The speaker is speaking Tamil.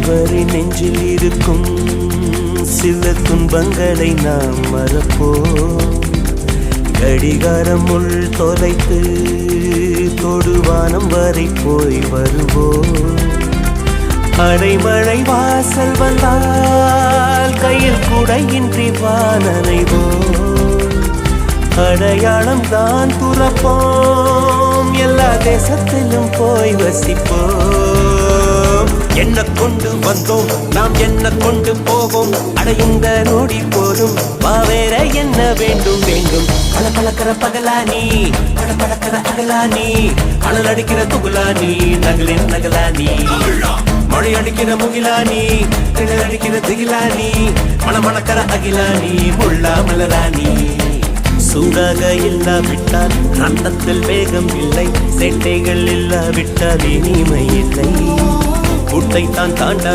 இதுவரை நெஞ்சில் இருக்கும் சில துன்பங்களை நாம் மறப்போம். கடிகாரம் உள் தொலைத்து தொடுவானம் வரை போய் வருவோம். அடைமழை வாசல் வந்தால் கையில் குடையின்றி வானனைவோம். அடையாளம் தான் துறப்போம், எல்லா தேசத்திலும் போய் வசிப்போம். என்ன கொண்டு வந்தோம் நாம் என்ன கொண்டு போவோம், அடையுந்த நோடி போதும் வேற என்ன வேண்டும் வேண்டும். பல பழக்கிற பகலானி பட பழக்கிற அகலானி, அனல் அடிக்கிற துகுலானி நகலின் நகலானி, மழை அடிக்கிற முகிலானி கிணல் அடிக்கிற திகிலானி, மணமணக்கிற அகிலானி முள்ளா மலராணி. சூடாக இல்லாவிட்டால் ரத்தத்தில் வேகம் இல்லை, சேட்டைகள் இல்லாவிட்டால் இனிமை இல்லை. கூட்டை தான் தாண்ட